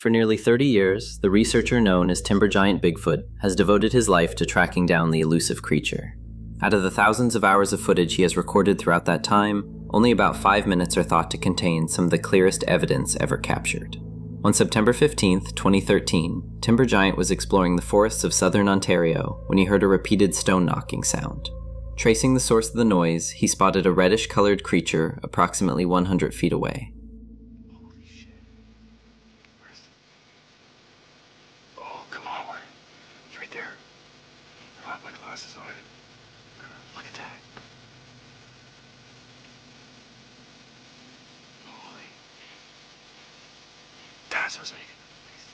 For nearly 30 years, the researcher known as timber giant Bigfoot has devoted his life to tracking down the elusive creature. Out of the thousands of hours of footage he has recorded throughout that time, only about 5 minutes are thought to contain some of the clearest evidence ever captured. On September 15, 2013, Timber Giant was exploring the forests of southern Ontario when he heard a repeated stone knocking sound. Tracing the source of the noise, he spotted a reddish-colored creature approximately 100 feet away. Holy shit. Oh, come on. It's right there. I have my glasses on. Look at that. Holy. That's what's making the noise.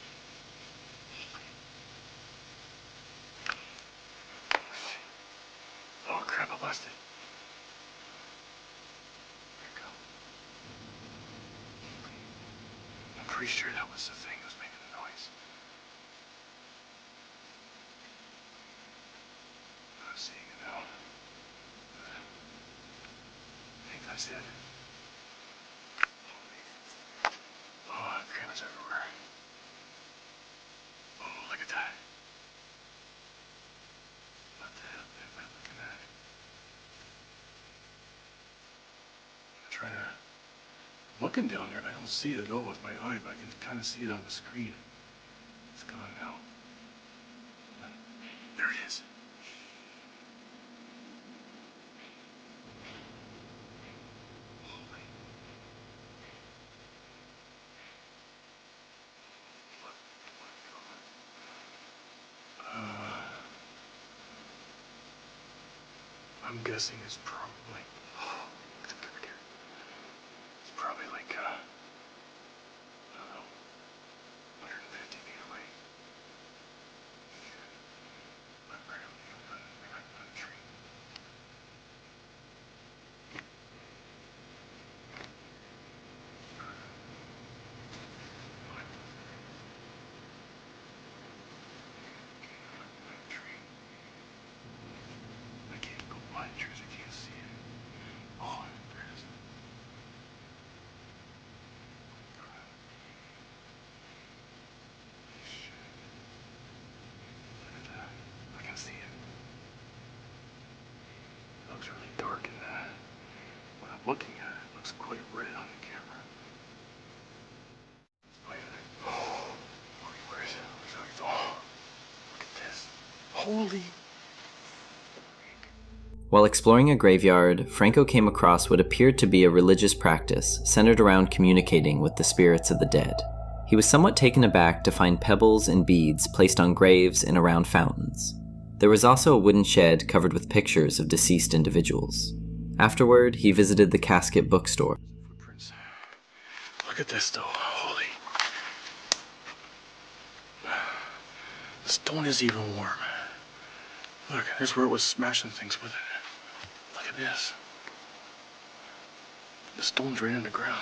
Oh crap, I busted. Where'd it go? I'm pretty sure that was the thing that was making the noise. I'm seeing it now. I think that's it. Holy. Oh, crap is everywhere. Oh, look at that. What the hell am I looking at? I'm trying to... I'm looking down there and I don't see it at all with my eye, but I can kind of see it on the screen. It's gone now. There it is. Holy. I'm guessing it's probably... Oh, look at the bird here. It's probably like, I don't know, 150 feet away. I'm right on the open tree. I can't go behind trees, I can't see it. Oh, there it is. Shit. Look at that. I can see it. It looks really dark in that. When I'm looking at it, it looks quite red on the camera. Oh, where is it? Oh, look at this. Holy. While exploring a graveyard, Franco came across what appeared to be a religious practice centered around communicating with the spirits of the dead. He was somewhat taken aback to find pebbles and beads placed on graves and around fountains. There was also a wooden shed covered with pictures of deceased individuals. Afterward, he visited the casket bookstore. Footprints. Look at this though. Holy. The stone is even warm. Look, there's where it was smashing things with it. Look at this. The stone's right in the ground.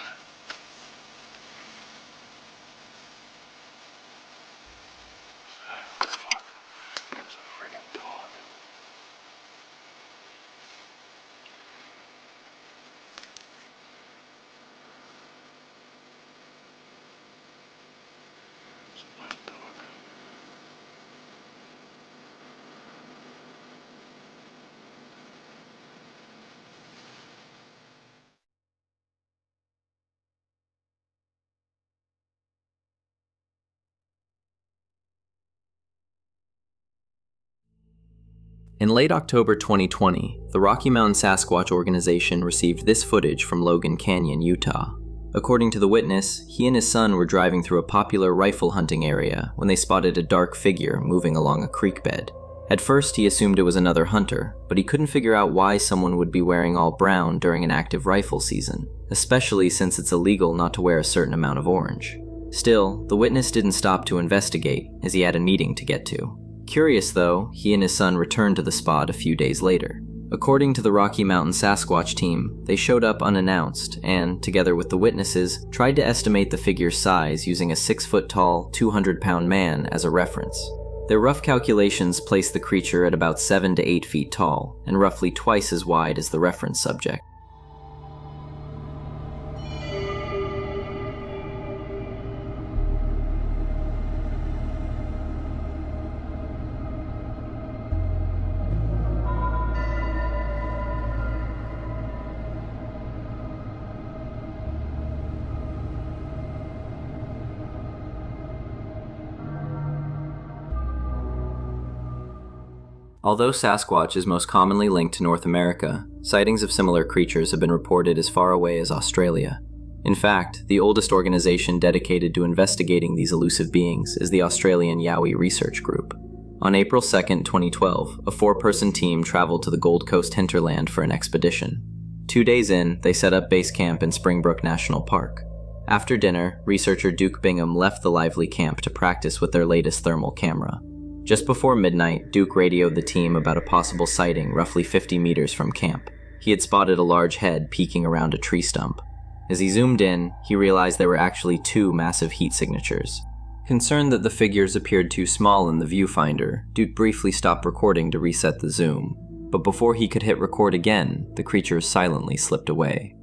Fuck. There's a friggin' dog. There's a black dog. In late October 2020, the Rocky Mountain Sasquatch organization received this footage from Logan Canyon, Utah. According to the witness, he and his son were driving through a popular rifle hunting area when they spotted a dark figure moving along a creek bed. At first, he assumed it was another hunter, but he couldn't figure out why someone would be wearing all brown during an active rifle season, especially since it's illegal not to wear a certain amount of orange. Still, the witness didn't stop to investigate, as he had a meeting to get to. Curious though, he and his son returned to the spot a few days later. According to the Rocky Mountain Sasquatch team, they showed up unannounced and, together with the witnesses, tried to estimate the figure's size using a 6-foot-tall, 200-pound man as a reference. Their rough calculations placed the creature at about 7 to 8 feet tall, and roughly twice as wide as the reference subject. Although Sasquatch is most commonly linked to North America, sightings of similar creatures have been reported as far away as Australia. In fact, the oldest organization dedicated to investigating these elusive beings is the Australian Yowie Research Group. On April 2, 2012, a 4-person team traveled to the Gold Coast hinterland for an expedition. 2 days in, they set up base camp in Springbrook National Park. After dinner, researcher Duke Bingham left the lively camp to practice with their latest thermal camera. Just before midnight, Duke radioed the team about a possible sighting roughly 50 meters from camp. He had spotted a large head peeking around a tree stump. As he zoomed in, he realized there were actually 2 massive heat signatures. Concerned that the figures appeared too small in the viewfinder, Duke briefly stopped recording to reset the zoom. But before he could hit record again, the creatures silently slipped away.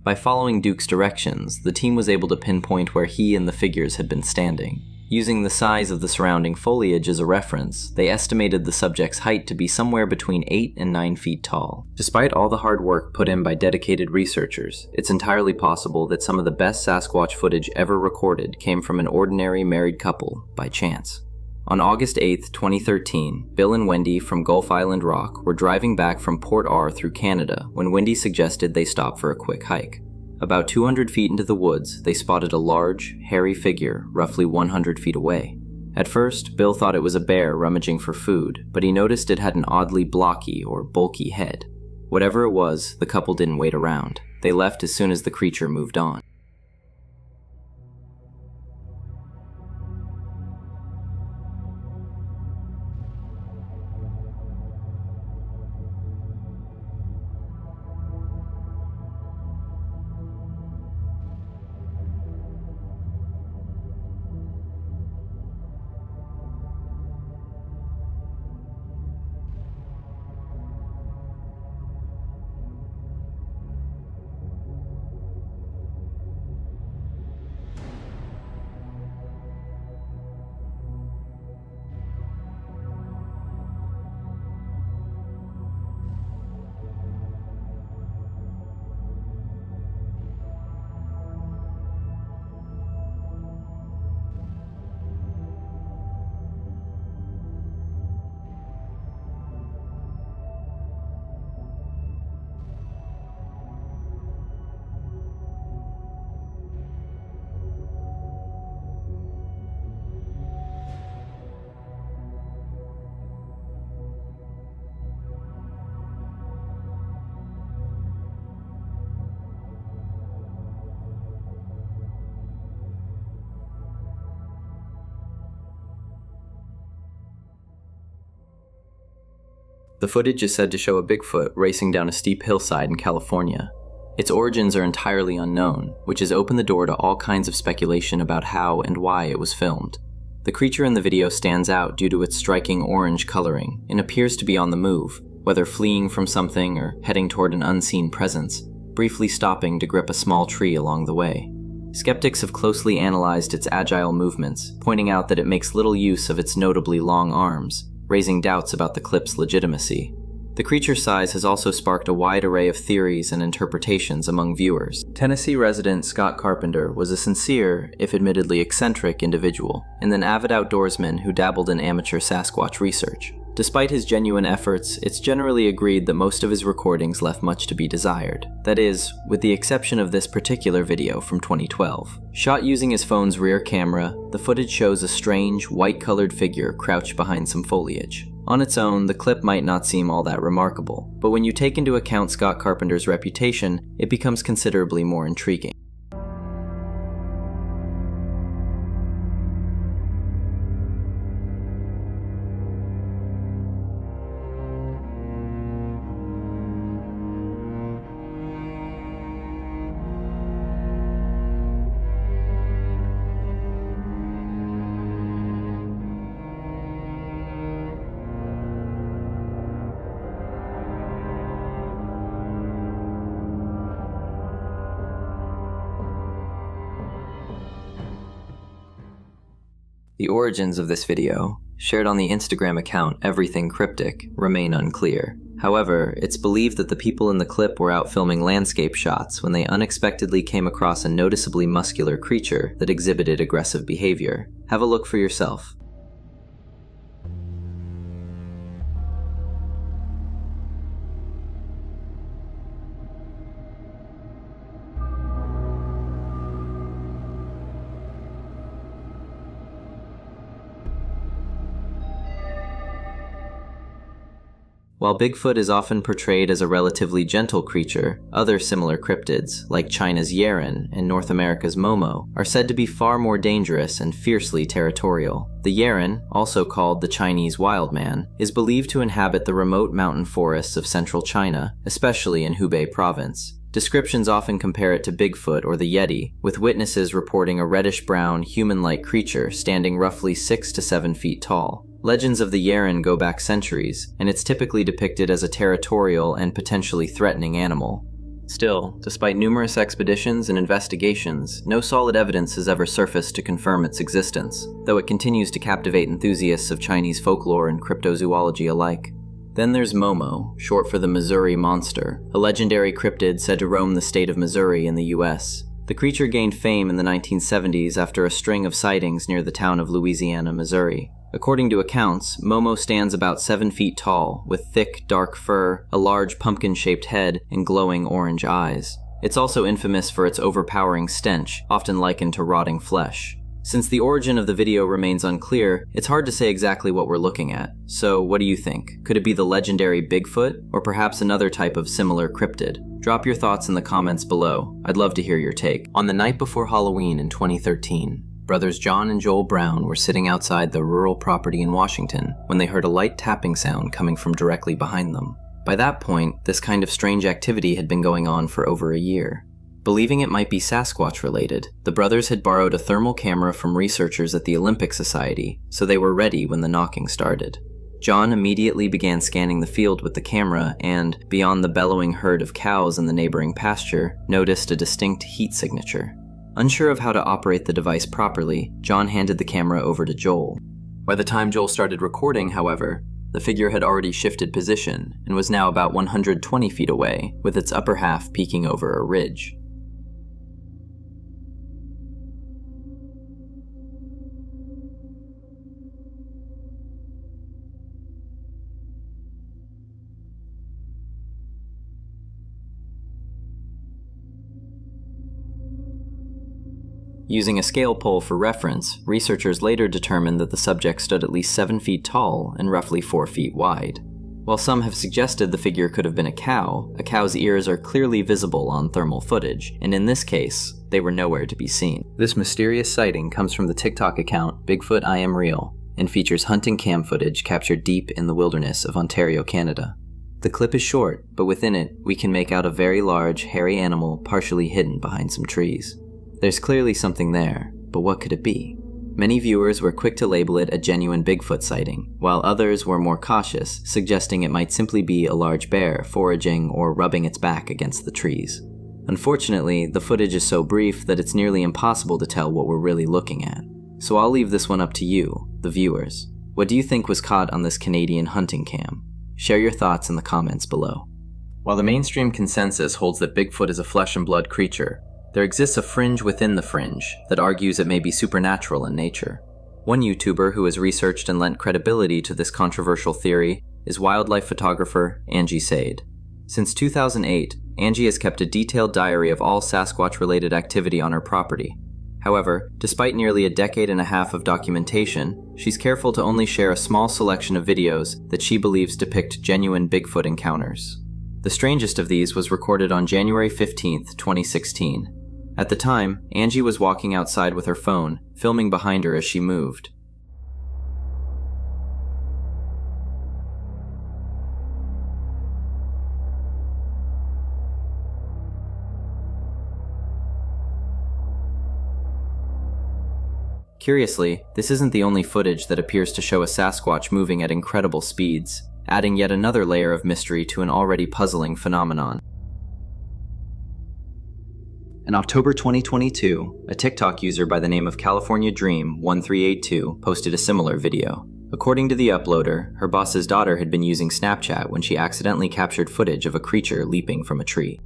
By following Duke's directions, the team was able to pinpoint where he and the figures had been standing. Using the size of the surrounding foliage as a reference, they estimated the subject's height to be somewhere between 8 and 9 feet tall. Despite all the hard work put in by dedicated researchers, it's entirely possible that some of the best Sasquatch footage ever recorded came from an ordinary married couple by chance. On August 8, 2013, Bill and Wendy from Gulf Island Rock were driving back from Port R through Canada when Wendy suggested they stop for a quick hike. About 200 feet into the woods, they spotted a large, hairy figure roughly 100 feet away. At first, Bill thought it was a bear rummaging for food, but he noticed it had an oddly blocky or bulky head. Whatever it was, the couple didn't wait around. They left as soon as the creature moved on. The footage is said to show a Bigfoot racing down a steep hillside in California. Its origins are entirely unknown, which has opened the door to all kinds of speculation about how and why it was filmed. The creature in the video stands out due to its striking orange coloring and appears to be on the move, whether fleeing from something or heading toward an unseen presence, briefly stopping to grip a small tree along the way. Skeptics have closely analyzed its agile movements, pointing out that it makes little use of its notably long arms, raising doubts about the clip's legitimacy. The creature's size has also sparked a wide array of theories and interpretations among viewers. Tennessee resident Scott Carpenter was a sincere, if admittedly eccentric, individual, and an avid outdoorsman who dabbled in amateur Sasquatch research. Despite his genuine efforts, it's generally agreed that most of his recordings left much to be desired. That is, with the exception of this particular video from 2012. Shot using his phone's rear camera, the footage shows a strange, white-colored figure crouched behind some foliage. On its own, the clip might not seem all that remarkable, but when you take into account Scott Carpenter's reputation, it becomes considerably more intriguing. The origins of this video, shared on the Instagram account Everything Cryptic, remain unclear. However, it's believed that the people in the clip were out filming landscape shots when they unexpectedly came across a noticeably muscular creature that exhibited aggressive behavior. Have a look for yourself. While Bigfoot is often portrayed as a relatively gentle creature, other similar cryptids, like China's Yeren and North America's Momo, are said to be far more dangerous and fiercely territorial. The Yeren, also called the Chinese wild man, is believed to inhabit the remote mountain forests of central China, especially in Hubei province. Descriptions often compare it to Bigfoot or the Yeti, with witnesses reporting a reddish-brown, human-like creature standing roughly 6 to 7 feet tall. Legends of the Yeren go back centuries, and it's typically depicted as a territorial and potentially threatening animal. Still, despite numerous expeditions and investigations, no solid evidence has ever surfaced to confirm its existence, though it continues to captivate enthusiasts of Chinese folklore and cryptozoology alike. Then there's Momo, short for the Missouri Monster, a legendary cryptid said to roam the state of Missouri in the US. The creature gained fame in the 1970s after a string of sightings near the town of Louisiana, Missouri. According to accounts, Momo stands about 7 feet tall, with thick, dark fur, a large pumpkin-shaped head, and glowing orange eyes. It's also infamous for its overpowering stench, often likened to rotting flesh. Since the origin of the video remains unclear, it's hard to say exactly what we're looking at. So, what do you think? Could it be the legendary Bigfoot, or perhaps another type of similar cryptid? Drop your thoughts in the comments below. I'd love to hear your take. On the night before Halloween in 2013, brothers John and Joel Brown were sitting outside their rural property in Washington when they heard a light tapping sound coming from directly behind them. By that point, this kind of strange activity had been going on for over a year. Believing it might be Sasquatch related, the brothers had borrowed a thermal camera from researchers at the Olympic Society, so they were ready when the knocking started. John immediately began scanning the field with the camera and, beyond the bellowing herd of cows in the neighboring pasture, noticed a distinct heat signature. Unsure of how to operate the device properly, John handed the camera over to Joel. By the time Joel started recording, however, the figure had already shifted position and was now about 120 feet away, with its upper half peeking over a ridge. Using a scale pole for reference, researchers later determined that the subject stood at least 7 feet tall and roughly 4 feet wide. While some have suggested the figure could have been a cow's ears are clearly visible on thermal footage, and in this case, they were nowhere to be seen. This mysterious sighting comes from the TikTok account Bigfoot I Am Real and features hunting cam footage captured deep in the wilderness of Ontario, Canada. The clip is short, but within it, we can make out a very large, hairy animal partially hidden behind some trees. There's clearly something there, but what could it be? Many viewers were quick to label it a genuine Bigfoot sighting, while others were more cautious, suggesting it might simply be a large bear foraging or rubbing its back against the trees. Unfortunately, the footage is so brief that it's nearly impossible to tell what we're really looking at. So I'll leave this one up to you, the viewers. What do you think was caught on this Canadian hunting cam? Share your thoughts in the comments below. While the mainstream consensus holds that Bigfoot is a flesh and blood creature, there exists a fringe within the fringe that argues it may be supernatural in nature. One YouTuber who has researched and lent credibility to this controversial theory is wildlife photographer Angie Sade. Since 2008, Angie has kept a detailed diary of all Sasquatch-related activity on her property. However, despite nearly a decade and a half of documentation, she's careful to only share a small selection of videos that she believes depict genuine Bigfoot encounters. The strangest of these was recorded on January 15, 2016. At the time, Angie was walking outside with her phone, filming behind her as she moved. Curiously, this isn't the only footage that appears to show a Sasquatch moving at incredible speeds, adding yet another layer of mystery to an already puzzling phenomenon. In October 2022, a TikTok user by the name of California Dream 1382 posted a similar video. According to the uploader, her boss's daughter had been using Snapchat when she accidentally captured footage of a creature leaping from a tree.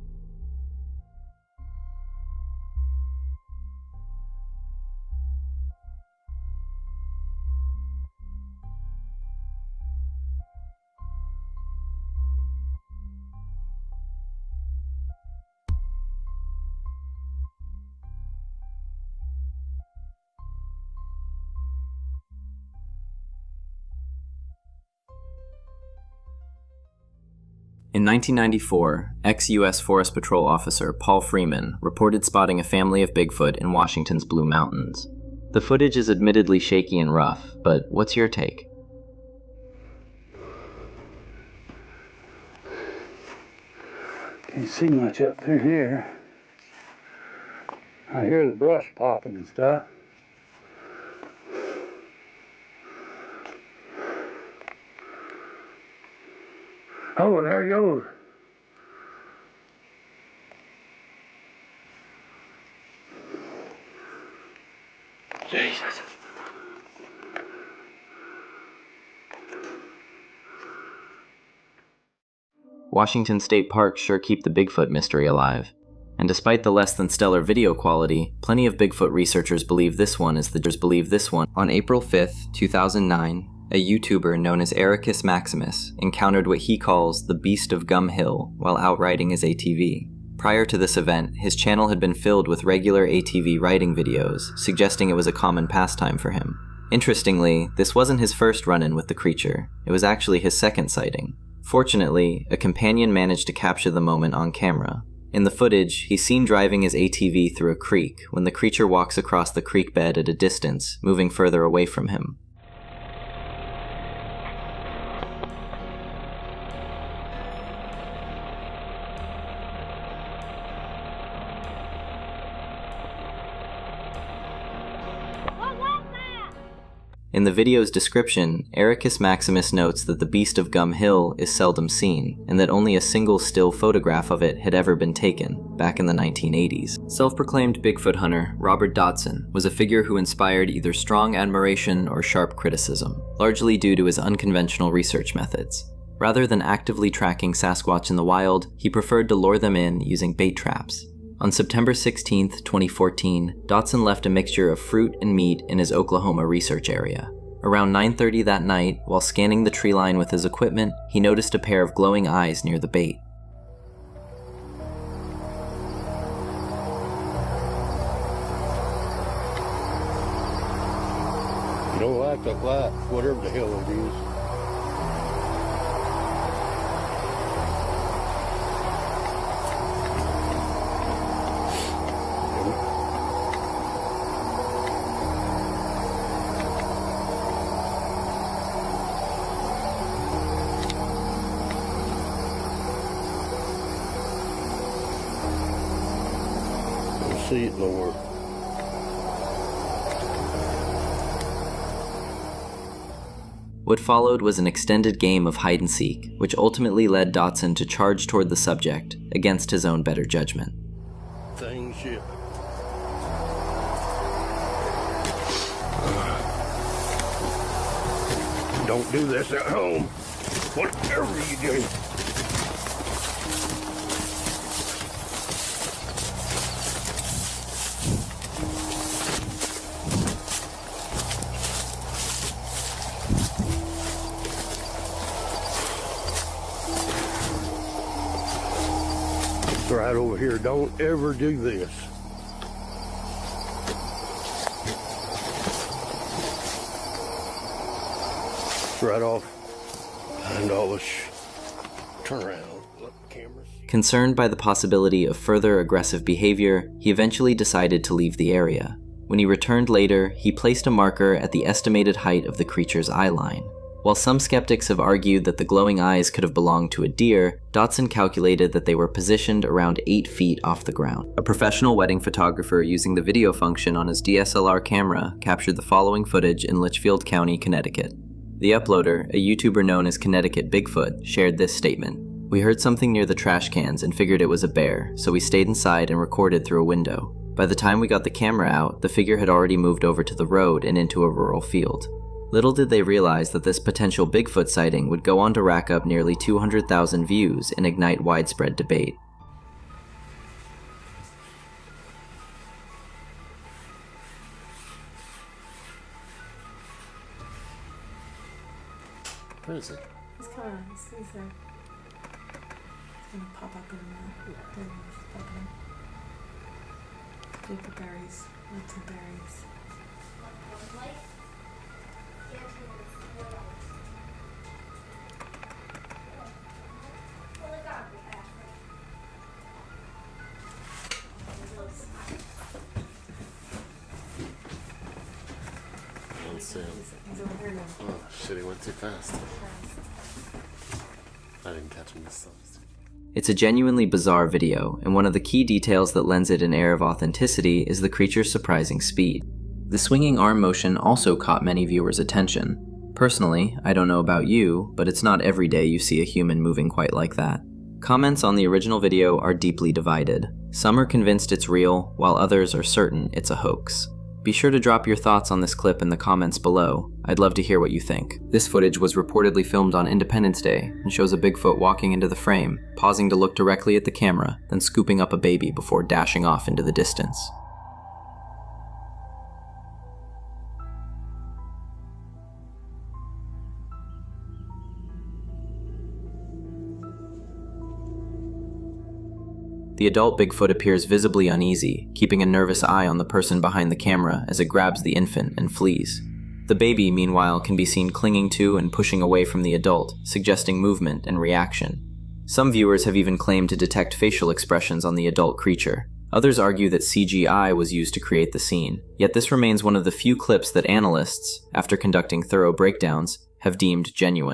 In 1994, ex-U.S. Forest Patrol officer Paul Freeman reported spotting a family of Bigfoot in Washington's Blue Mountains. The footage is admittedly shaky and rough, but what's your take? Can't see much up through here. I hear the brush popping and stuff. Oh, there he goes. Jesus. Washington State Parks sure keep the Bigfoot mystery alive. And despite the less than stellar video quality, plenty of Bigfoot researchers believe this one is the On April 5th, 2009, a YouTuber known as Ericus Maximus encountered what he calls the Beast of Gum Hill while out riding his ATV. Prior to this event, his channel had been filled with regular ATV riding videos, suggesting it was a common pastime for him. Interestingly, this wasn't his first run-in with the creature. It was actually his second sighting. Fortunately, a companion managed to capture the moment on camera. In the footage, he's seen driving his ATV through a creek when the creature walks across the creek bed at a distance, moving further away from him. In the video's description, Ericus Maximus notes that the Beast of Gum Hill is seldom seen, and that only a single still photograph of it had ever been taken, back in the 1980s. Self-proclaimed Bigfoot hunter Robert Dodson was a figure who inspired either strong admiration or sharp criticism, largely due to his unconventional research methods. Rather than actively tracking Sasquatch in the wild, he preferred to lure them in using bait traps. On September 16, 2014, Dodson left a mixture of fruit and meat in his Oklahoma research area. Around 9:30 that night, while scanning the tree line with his equipment, he noticed a pair of glowing eyes near the bait. You don't like the light, whatever the hell it is. See it lower. What followed was an extended game of hide-and-seek, which ultimately led Dodson to charge toward the subject, against his own better judgment. Thing shit. Don't do this at home. Whatever you do. Right over here, don't ever do this. Right off behind all this. Turn around, let the camera see. Concerned by the possibility of further aggressive behavior, he eventually decided to leave the area. When he returned later, he placed a marker at the estimated height of the creature's eye line. While some skeptics have argued that the glowing eyes could have belonged to a deer, Dodson calculated that they were positioned around 8 feet off the ground. A professional wedding photographer using the video function on his DSLR camera captured the following footage in Litchfield County, Connecticut. The uploader, a YouTuber known as Connecticut Bigfoot, shared this statement. We heard something near the trash cans and figured it was a bear, so we stayed inside and recorded through a window. By the time we got the camera out, the figure had already moved over to the road and into a rural field. Little did they realize that this potential Bigfoot sighting would go on to rack up nearly 200,000 views and ignite widespread debate. Where is it? He's coming. He's there. He's gonna pop up in a minute. There he is. He's popping up. Dig the berries. Lots of berries. He's over here now. Oh shit, he went too fast. I didn't catch him this time. It's a genuinely bizarre video, and one of the key details that lends it an air of authenticity is the creature's surprising speed. The swinging arm motion also caught many viewers' attention. Personally, I don't know about you, but it's not every day you see a human moving quite like that. Comments on the original video are deeply divided. Some are convinced it's real, while others are certain it's a hoax. Be sure to drop your thoughts on this clip in the comments below. I'd love to hear what you think. This footage was reportedly filmed on Independence Day and shows a Bigfoot walking into the frame, pausing to look directly at the camera, then scooping up a baby before dashing off into the distance. The adult Bigfoot appears visibly uneasy, keeping a nervous eye on the person behind the camera as it grabs the infant and flees. The baby, meanwhile, can be seen clinging to and pushing away from the adult, suggesting movement and reaction. Some viewers have even claimed to detect facial expressions on the adult creature. Others argue that CGI was used to create the scene, yet this remains one of the few clips that analysts, after conducting thorough breakdowns, have deemed genuine.